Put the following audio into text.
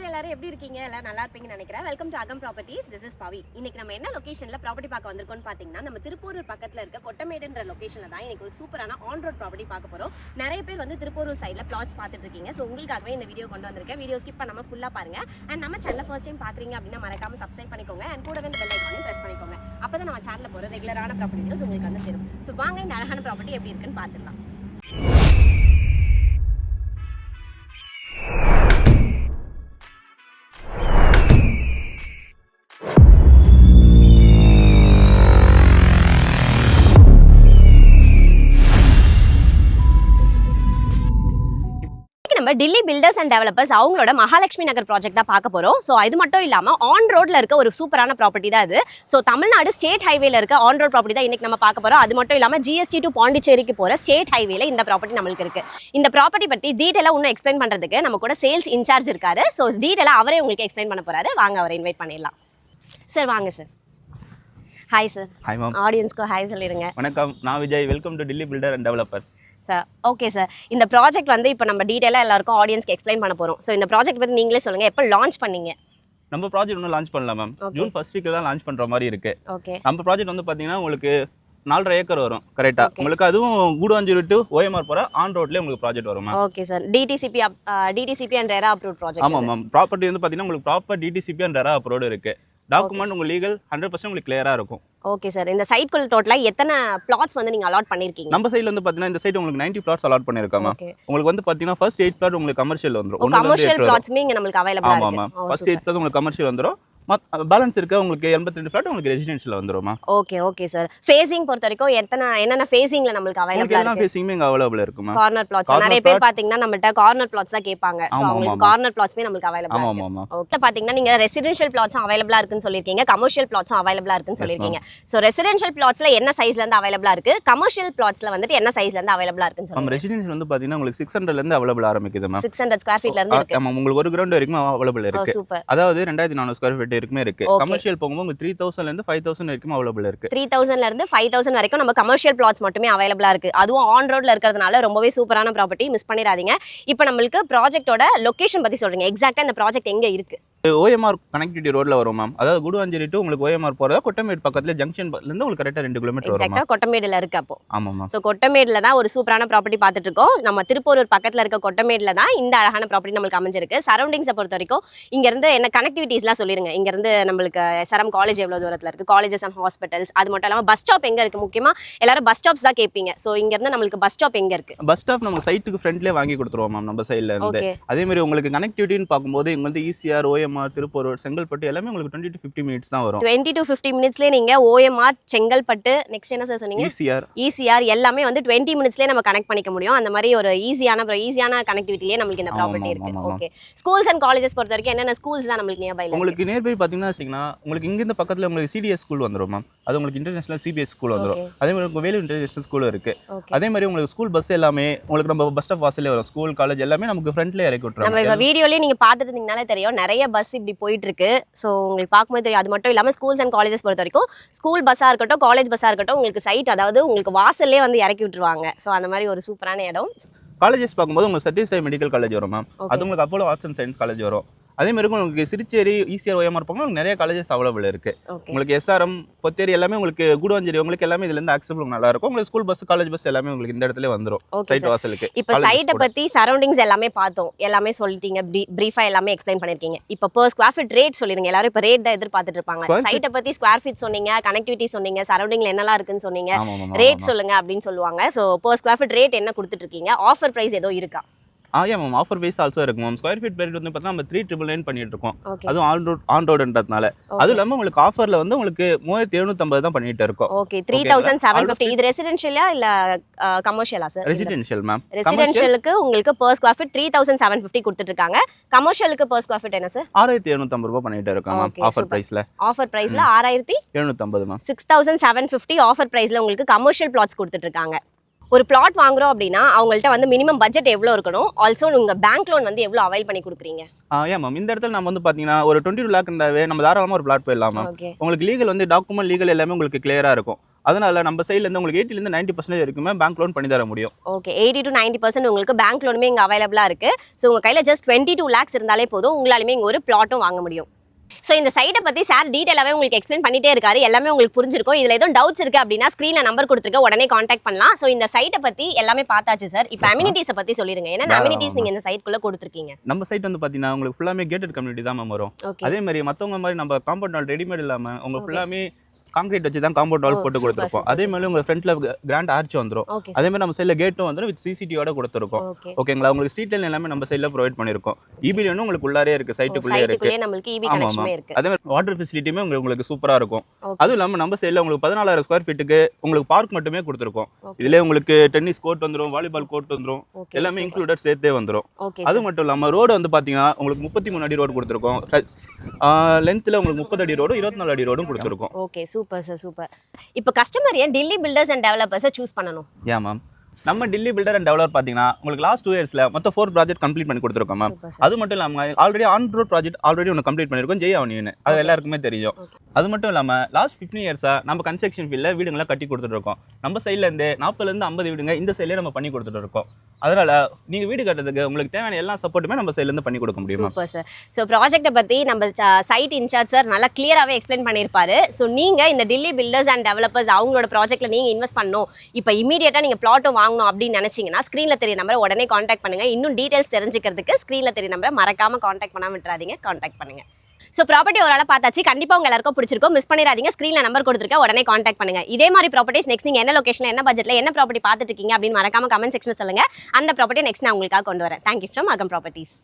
எல்லாரும் எப்படி இருக்கீங்க? எல்லாம் நல்லா இருப்பீங்கன்னு நினைக்கிறேன். வெல்கம் டு அகம் ப்ராப்பர்ட்டிஸ். திஸ் இஸ் பவி. இன்னைக்கு நம்ம என்ன லொகேஷன்ல ப்ராப்பர்ட்டி பார்க்க வந்திருக்கோம்னு பாத்தீங்கன்னா, நம்ம திருப்பூர் பக்கத்துல இருக்க கொட்டமேடுன்ற லொகேஷன்ல தான் இன்னைக்கு ஒரு சூப்பரான ஆன் ரோட் ப்ராப்பர்ட்டி பார்க்க போறோம். நிறைய பேர் வந்து திருப்பூர் சைடுல பிளாட்ஸ் பார்த்துட்டு இருக்கீங்க. ஸோ உங்களுக்காகவே இந்த வீடியோ கொண்டு வந்திருக்கேன். வீடியோ ஸ்கிப் பண்ணாம ஃபுல்லா பாருங்க. அண்ட் நம்ம சேனலை ஃபர்ஸ்ட் டைம் பாக்குறீங்க அப்படின்னா மறக்காம சப்ஸ்கிரைப் பண்ணிக்கோங்க. அண்ட் கூடவே இந்த பெல் ஐகானையும் பிரஸ் பண்ணிக்கோங்க. அப்பதான் நம்ம சேனல்ல போற ரெகுலரான ப்ராப்பர்ட்டி வீடியோஸ் உங்களுக்கு வந்து சேரும். ஸோ வாங்க இந்த அழகான ப்ராப்பர்ட்டி எப்படி இருக்குன்னு பார்த்துடலாம். நம்ம டில்லி பில்டர்ஸ் அண்ட் டெவலப்பர்ஸ் அவங்களோட மகாலட்சுமி நகர் ப்ராஜெக்ட் தான் பார்க்க போறோம். ஸோ இது மட்டும் இல்லாமல் ஆன் ரோட்ல இருக்க ஒரு சூப்பரான ப்ராப்பர்ட்டி தான் இது. ஸோ தமிழ்நாடு ஸ்டேட் ஹைவேல இருக்க ஆன் ரோட் ப்ராப்பர்ட்டி தான் இன்னைக்கு நம்ம பார்க்க போறோம். அது மட்டும் இல்லாமல் ஜிஎஸ்டி டு பாண்டிச்சேரிக்கு போற ஸ்டேட் ஹைவேல இந்த ப்ராப்பர்ட்டி நம்மளுக்கு இருக்கு. இந்த ப்ராப்பர்ட்டி பத்தி டீடைலா இன்னும் எக்ஸ்பிளைன் பண்றதுக்கு நம்ம கூட சேல்ஸ் இன்சார்ஜ் இருக்காரு. ஸோ டீடைலா அவரே உங்களுக்கு எக்ஸ்பிளைன் பண்ண போறாரு. வாங்க அவரை இன்வைட் பண்ணிடலாம். சார் வாங்க sir. Hi sir. Hi ma'am. ஆடியன்ஸ்க்கு ஹாய் சொல்லிடுங்க. வணக்கம், நான் Vijay. Welcome to Delhi builder and developers. Sir okay sir, இந்த ப்ராஜெக்ட் வந்து இப்போ நம்ம டீடைலாக எல்லாருக்கும் ஆடியன்ஸ்க்கு எக்ஸ்பிளைன் பண்ண போகிறோம். ஸோ இந்த ப்ராஜெக்ட் பற்றி நீங்களே சொல்லுங்கள், எப்போ லான்ச் பண்ணீங்க? நம்ம ப்ராஜெக்ட் ஒன்று லான்ச் பண்ணலாம் மேம். ஜூன் ஃபர்ஸ்ட் வீக்கில் தான் லான்ச் பண்ணுற மாதிரி இருக்கு. ஓகே. நம்ம ப்ராஜெக்ட் வந்து பார்த்தீங்கன்னா உங்களுக்கு 4.5 ஏக்கர் வரும் கரெக்டாக. உங்களுக்கு அதுவும் கூடுவாஞ்சேரி டு ஓஎம்ஆர் போகிற ஆன் ரோட்லேயே உங்களுக்கு ப்ராஜெக்ட் வரும் ma'am. Okay sir. DTCP and RERA approved project. ஆமாம் மேம். ப்ராப்பர்ட்டி வந்து பார்த்தீங்கன்னா உங்களுக்கு proper DTCP and RERA approved இருக்கு. டாக்குமெண்ட் உங்கள் லீகல் 100% உங்களுக்கு கிளியராக இருக்கும். Okay sir. இந்த சைட்குள்ள டோட்டலாக எத்தனை பிளாட்ஸ் வந்து நீங்கள் அலாட் பண்ணியிருக்கீங்க? நம்ம சைடில் வந்து பார்த்தீங்கன்னா இந்த சைட் உங்களுக்கு 90 பிளாட்ஸ் அலாட் பண்ணியிருக்கோம் மேம். உங்களுக்கு வந்து பார்த்தீங்கன்னா ஃபர்ஸ்ட் 8 பிளாட் உங்களுக்கு கமர்ஷியல் வந்துடும். கமர்ஷியல் பிளாட்ஸ்மே இங்கே நம்மளுக்கு அவைலபிள் இருக்கு. ஆமாம் மேம். ஃபர்ஸ்ட் 8 பிளாட் உங்களுக்கு கமர்ஷியல் வந்துடும். பேலன்ஸ் இருக்க உங்களுக்கு 82 பிளாட் உங்களுக்கு ரெசிடென்ஷியல் வந்துருமா? Okay okay sir. ஃபேசிங் பொறுத்த வரைக்கும் என்னென்ன ஃபேசிங்ல நம்மளுக்கு அவைலபிள் இருக்கு? எல்லா ஃபேசிங்குமே இங்க அவைலபிள் இருக்குமா? கார்னர் பிளாட்ஸ் நிறைய பேர் பாத்தீங்கன்னா நம்மட்ட கார்னர் பிளாட்ஸ் தான் கேட்பாங்க. சோ உங்களுக்கு கார்னர் பிளாட்ஸ்மே நம்மளுக்கு அவைலபிள் இருக்கு. ஆமா. ஓகே. பாத்தீங்கன்னா நீங்க ரெசிடென்ஷியல் பிளாட்ஸும் அவைலபிளா இருக்குன்னு சொல்லிருக்கீங்க, கமர்ஷியல் பிளாட்ஸும் அவைலபிளா இருக்குன்னு சொல்லிருக்கீங்க. சோ ரெசிடென்ஷியல் பிளாட்ஸ்ல என்ன சைஸ்ல இருந்து அவைலபிளா இருக்கு, கமர்ஷியல் பிளாட்ஸ்ல வந்துட்டு என்ன சைஸ்ல இருந்து அவைலபிளா இருக்குன்னு சொல்லுங்க. ரெசிடென்ஷியல் வந்து பாத்தீங்கன்னா உங்களுக்கு 600 ல இருந்து அவைலபிள் ஆரம்பிக்குது மேம். 600 ஸ்கொயர் ஃபீட்ல இருந்து இருக்கு. ஆமா, உங்களுக்கு ஒரு கிரவுண்ட் வரைக்கும் அவைலபிள் இருக்கு. சூப்பர். அதாவது 2400 ஸ்கொயர் ஃபீட் வரைக்கும் இருக்கு. கமர்ஷியல் போகும்போது உங்களுக்கு 3000 ல இருந்து 5000 வரைக்கும் அவைலபிள் இருக்கு. 3000 ல இருந்து 5000 வரைக்கும் நம்ம கமர்ஷியல் பிளாட்ஸ் மட்டுமே அவைலபிளா இருக்கு. அதுவும் ஆன் ரோட்ல இருக்கிறதுனால ரொம்பவே சூப்பரான ப்ராப்பர்ட்டி, மிஸ் பண்ணிடாதீங்க. இப்போ நம்மளுக்கு ப்ராஜெக்ட்டோட லொகேஷன் பத்தி சொல்றீங்க. எக்ஸாக்ட்டா இந்த ப்ராஜெக்ட் எங்க இருக்கு? ஓஎம்ஆர் கனெக்டிவிட்டி ரோட்ல வரும் மேம். அதாவது கூடுவாஞ்சேரி டு உங்களுக்கு ஓஎம்ஆர் போறதா கொட்டமேடு பக்கத்துல ஜங்ஷன்ல இருந்து உங்களுக்கு கரெக்ட்டா 2 கிலோமீட்டர் வரும். எக்ஸாக்ட்டா கொட்டமேடுல இருக்கு. அப்போ ஆமா மேம். சோ கொட்டமேடுல தான் ஒரு சூப்பரான ப்ராப்பர்ட்டி பார்த்துட்டு இருக்கோம். நம்ம திருப்பூர் பக்கத்துல இருக்க கொட்டமேடுல தான் இந்த அழகான ப்ராப்பர்ட்டி நமக்கு அமைஞ்சிருக்கு. சரௌண்டிங்ஸை பொறுத்த வரைக்கும் இங்க இருந்து என்ன கனெக்டிவிட்டிஸ்லாம் சொல்லிருங்க. இங்க இருந்து நம்மளுக்கு சரம் காலேஜ் எவ்வளவு தூரத்துல இருக்கு, காலேஜஸ் அண்ட் ஹாஸ்பிட்டல்ஸ், அது மட்டும் இல்லாம பஸ் ஸ்டாப் எங்க இருக்கு? முக்கியமா எல்லாரும் பஸ் ஸ்டாப்ஸ் தான் கேட்பீங்க. சோ இங்க இருந்து நம்மளுக்கு பஸ் ஸ்டாப் எங்க இருக்கு? பஸ் ஸ்டாப் நம்ம சைட்டுக்கு ஃப்ரண்ட்லயே வாங்கி கொடுத்துருவோம் மேம் நம்ம சைடுல இருந்து. அதே மாதிரி உங்களுக்கு கனெக்டிவிட்டின்னு பார்க்கும்போது இங்க வந்து ஈசிஆர், ஓஎம்ஆர், திருப்பூர், செங்கல்பட்டு எல்லாமே உங்களுக்கு 20 to 50 மினிட்ஸ் தான் வரும். 20 to 50 மினிட்ஸ்லயே நீங்க ஓஎம்ஆர், செங்கல்பட்டு, நெக்ஸ்ட் என்ன சார் சொன்னீங்க? ஈசிஆர் எல்லாமே வந்து 20 மினிட்ஸ்லயே நம்ம கனெக்ட் பண்ணிக்க முடியும். அந்த மாதிரி ஒரு ஈஸியான கனெக்டிவிட்டிலே நமக்கு இந்த ப்ராப்பர்ட்டி இருக்கு. ஓகே. ஸ்கூல்ஸ் அண்ட் காலேஜஸ் பொறுத்த வரைக்கும் என்னென்ன ஸ்கூல்ஸ் தான் நமக்கு நியர்பைல? உங்களுக்கு நியர்பை பாத்தீங்கன்னா உங்களுக்கு இங்க இந்த பக்கத்துல உங்களுக்கு சிடிஎஸ் ஸ்கூல் வந்துரும் மேம். அது உங்களுக்கு இன்டர்நேஷனல் சிபிஎஸ் ஸ்கூல் வந்துரும். அதே மாதிரி உங்களுக்கு வேலூர் இன்டர்நேஷனல் ஸ்கூல் இருக்கு. அதே மாதிரி உங்களுக்கு ஸ்கூல் பஸ் எல்லாமே உங்களுக்கு நம்ம பஸ் ஸ்டாப் வாசல்லே வரும். ஸ்கூல் காலேஜ் எல்லாமே நமக்கு ஃப்ரண்ட்லயே இறக்கி விட்டுறாங்க. நம்ம இப்ப வீடியோலயே நீங்க பாத்துட்டு இருந்தீங்கனாலே தெரியும் நிறைய பஸ் இப்படி போயிட்டு இருக்கு. சோ உங்களுக்கு பார்க்கும்போது தெரியும். அது மட்டும் இல்லாம ஸ்கூல்ஸ் அண்ட் காலேஜஸ் பொறுத்த வரைக்கும் ஸ்கூல் பஸ்ஸா இருக்கட்டும், காலேஜ் பஸ்ஸா இருக்கட்டும், உங்களுக்கு சைட் அதாவது உங்களுக்கு வாசல்லே வந்து இறக்கி விட்டுருவாங்க. சோ அந்த மாதிரி ஒரு சூப்பரான இடம். காலேஜஸ் பார்க்கும்போது உங்களுக்கு சத்யசாய் மெடிக்கல் காலேஜ் வரும் மேம். அது உங்களுக்கு Apollo arts and science college வரும். அதே மாதிரி உங்களுக்கு சிறுச்சேரி, ஈசிஆர், ஓஎம்ஆர் போகும்போது நிறைய காலேஜஸ் அவைலபிள் இருக்கு. உங்களுக்கு எஸ்ஆர்எம், பொத்தேரி எல்லாமே உங்களுக்கு கூடுவாஞ்சேரி உங்களுக்கு எல்லாமே இதுல இருந்து அக்செப்ட் நல்லா இருக்கும். உங்களுக்கு ஸ்கூல் பஸ், காலேஜ் பஸ் எல்லாமே உங்களுக்கு இந்த இடத்துல வந்துரும் சைட் வாசலுக்கு. இப்போ சைட்டை பத்தி சரௌண்டிங்ஸ் எல்லாமே பார்த்தோம், எல்லாமே சொல்லிட்டீங்க, பிரீஃபா எல்லாமே எக்ஸ்பிளைன் பண்ணிருக்கீங்க. இப்போ per ஸ்கொயர் ஃபீட் ரேட் சொல்லிருங்க. எல்லாரும் இப்போ ரேட் தான் எதிர்பார்த்துட்டு இருப்பாங்க. சைட்டை பத்தி ஸ்கொயர் ஃபீட் சொன்னீங்க, கனெக்டிவிட்டி சொன்னீங்க, சரௌண்டிங்ல என்னெல்லாம் இருக்குன்னு சொன்னீங்க, ரேட் சொல்லுங்க அப்படின்னு சொல்லுவாங்க. So per square feet rate என்ன கொடுத்துட்டு இருக்கீங்க? ஆஃபர் பிரைஸ் ஏதோ இருக்கா? மேம். ஆஃபர் வைஸ் ஆல்சோ இருக்கு மேம். ஸ்கொயர் ஃபீட் ரேட் வந்து பார்த்தா நம்ம 3,999 பண்ணிட்டு இருக்கோம். அதுவும் ஆன் ரோடுன்றதுனால. அது இல்லாம உங்களுக்கு ஆஃபர்ல வந்து உங்களுக்கு 3750 தான் பண்ணிட்டு இருக்கோம். ஓகே. 3750. இது ரெசிடென்ஷியலா இல்ல கமர்ஷியலா சார்? Residential ma'am. ரெசிடென்ஷியலுக்கு உங்களுக்கு per ஸ்கொயர் ஃபீட் 3750 கொடுத்துட்டு இருக்காங்க. கமர்ஷியலுக்கு per ஸ்கொயர் ஃபீட் என்ன சார்? 6750 ரூபாய் பண்ணிட்டு இருக்கோம் மேம். ஆஃபர் பிரைஸ்ல 6750 மேம். 6750 ஆஃபர் பிரைஸ்ல உங்களுக்கு கமர்ஷியல் பிளாட்ஸ் கொடுத்துட்டு இருக்காங்க. ஒரு பிளாட் வாங்குறோம் அப்படின்னா அவங்கள்ட்ட வந்து மினிமம் பட்ஜெட் எவ்வளோ இருக்கணும்? ஆல்சோ உங்க பேங்க் லோன் வந்து எவ்வளோ அவைல் பண்ணி கொடுக்குறீங்க? மேம். இந்த இடத்துல நம்ம வந்து பாத்தீங்கன்னா ஒரு 22 lakh இருந்தாவே நம்ம தாராளமா ஒரு பிளாட் போயிடலாம் மேம். உங்களுக்கு லீகல் வந்து டாக்குமெண்ட் லீகல் எல்லாமே உங்களுக்கு கிளியரா இருக்கும். அதனால நம்ம சைடுல இருந்து உங்களுக்கு 80 இருந்து 90% வரைக்குமே பேங்க் லோன் பண்ணி தர முடியும். ஓகே 80 to 90% உங்களுக்கு பேங்க் லோனுமே இங்க அவைலபிளா இருக்கு. ஸோ உங்க கையில ஜஸ்ட் 22 lakhs இருந்தாலே போதும், உங்களாலுமே இங்க ஒரு பிளாட்டும் வாங்க முடியும். ஸோ இந்த சைட்டை பற்றி சார் டீட்டெயிலாகவே உங்களுக்கு எக்ஸ்பிளைன் பண்ணிட்டே இருக்காரு, எல்லாமே உங்களுக்கு புரிஞ்சிருக்கும். இதில் ஏதோ டவுட்ஸ் இருக்குது அப்படின்னா ஸ்க்ரீனில் நம்பர் கொடுத்துருக்க, உடனே காண்டாக்ட் பண்ணலாம். ஸோ இந்த சைட்டை பற்றி எல்லாமே பார்த்தாச்சு சார். இப்போ அம்யூனிட்டிஸை பற்றி சொல்லிடுங்க, என்ன அம்யூனிட்டிஸ் நீங்கள் இந்த சைட்குள்ளே கொடுத்துருக்கீங்க? நம்ம சைட் வந்து பார்த்தீங்கன்னா உங்களுக்கு ஃபுல்லாமே கேட்டட் கம்யூனிட்டி தான் மேம் வரும். அதே மாதிரி மற்றவங்க மாதிரி நம்ம காம்பவுண்ட் வால் ரெடிமேட் இல்லாமல் உங்களுக்கு ஃபுல்லாமே கான்கிரீட் வச்சு தான் காம்பவுண்ட் வால் போட்டு கொடுத்துருப்போம். அதே மாதிரி உங்க ஃப்ரண்ட்ல கிராண்ட் ஆர்ச் வந்துரும். அதே மாதிரி நம்ம சைடுல கேட்டும் வந்துரும், வித் சிசிடிவியோட கொடுத்துருக்கோம். ஓகேங்களா? உங்களுக்கு ஸ்ட்ரீட் லைன் எல்லாமே நம்ம சைடுல ப்ரொவைட் பண்ணிருக்கோம். ஈபி லைனும் உங்களுக்கு உள்ளாரே இருக்கு, சைட்டுக்குள்ளே இருக்கு. நமக்கு ஈபி கனெக்ஷனுமே இருக்கு. அதே மாதிரி வாட்டர் ஃபெசிலிட்டியுமே உங்களுக்கு சூப்பரா இருக்கும். அதுவும் இல்லாம நம்ம சைடுல உங்களுக்கு 14,000 ஸ்கொயர் ஃபீட்டுக்கு உங்களுக்கு பார்க் மட்டுமே கொடுத்துருக்கோம். இதுல உங்களுக்கு டென்னிஸ் கோர்ட் வந்துரும், வாலிபால் கோர்ட் வந்துரும், எல்லாமே இன்க்ளூடட் சேர்த்தே வந்துரும். அது மட்டும் இல்லாம ரோடு வந்து பாத்தீங்கன்னா உங்களுக்கு 33 அடி ரோடு கொடுத்துருக்கோம். லென்த்ல உங்களுக்கு 30 அடி ரோடும் 24 அடி ரோடும் கொடுத்துருக்கோம். Okay super sir, super. இப்போ கஸ்டமர் ஏன் டில்லி பில்டர்ஸ் அண்ட் டெவலப்பர்ஸை சூஸ் பண்ணணும்? ஏன் மேம், நம்ம டில்லி பில்டர் அண்ட் டெவலப்பர் பார்த்தீங்கன்னா உங்களுக்கு லாஸ்ட் 2 இயர்ஸ்ல மொத்தம் 4 ப்ராஜெக்ட் கம்ப்ளீட் பண்ணி கொடுத்துருக்கோம் மேம். அது மட்டும் இல்லாமல் already on road project already ஒன்று கம்ப்ளீட் பண்ணியிருக்கோம், ஜெய் அவனியூன்னு. அது எல்லாருக்குமே தெரியும். அது மட்டும் இல்லாமல் லாஸ்ட் 15 இயர்ஸாக நம்ம கன்ஸ்ட்ரக்ஷன் ஃபீல்டில் வீடுங்களை கட்டி கொடுத்துட்டு இருக்கோம். நம்ம சைட்லேருந்து 40லேருந்து 50 வீடுங்க இந்த சைட்லேயே நம்ம பண்ணி கொடுத்துட்டு இருக்கோம். அதனால நீங்க வீடு கட்டுறதுக்கு உங்களுக்கு தேவையான எல்லா சப்போர்ட்டுமே நம்ம சைட்லேருந்து பண்ணி கொடுக்க முடியும். Super sir. ஸோ ப்ராஜெக்ட்டை பற்றி நம்ம சைட் இன்சார்ஜ் சார் நல்லா கிளியராகவே எக்ஸ்பிளைன் பண்ணியிருப்பாரு. ஸோ நீங்கள் இந்த டில்லி பில்டர்ஸ் அண்ட் டெவலப்பர்ஸ் அவங்களோட ப்ராஜெக்ட்டில் நீங்கள் இன்வெஸ்ட் பண்ணணும், இப்போ இமீடியட்டாக நீங்கள் பிளாட்டும் வாங்கணும் அப்படின்னு நினச்சிங்கன்னா ஸ்க்ரீனில் தெரிய நம்பரை உடனே காண்டாக்ட் பண்ணுங்க. இன்னும் டீடைல்ஸ் தெரிஞ்சுக்கிறதுக்கு ஸ்க்ரீனில் தெரிய நம்பரை மறக்காம காண்டாக்ட் பண்ணாம விட்டுறாதீங்க, காண்டாக்ட் பண்ணுங்க. ஸோ ப்ராப்பர்ட்டி ஒரு ஆளாக பார்த்தாச்சு, கண்டிப்பாக உங்க எல்லாருக்கும் பிடிச்சிருக்கும், மிஸ் பண்ணிடாதீங்க. ஸ்க்ரீனில் நம்பர் கொடுத்துருக்க, உடனே காண்டாக்ட் பண்ணுங்க. இதே மாதிரி ப்ராப்பர்ட்டிஸ் நெக்ஸ்ட் நீங்கள் என்ன லொகேஷனில் என்ன பட்ஜெட்டில் என்ன ப்ராப்பர்ட்டி பார்த்துட்டு இருக்கீங்க அப்படின்னு மறக்காம கமெண்ட் செக்ஷனில் சொல்லுங்க. அந்த ப்ராப்பர்ட்டி நெக்ஸ்ட் நான் உங்களுக்காக கொண்டு வரேன். தேங்க்யூ ஃப்ரம் அகம் ப்ராப்பர்ட்டிஸ்.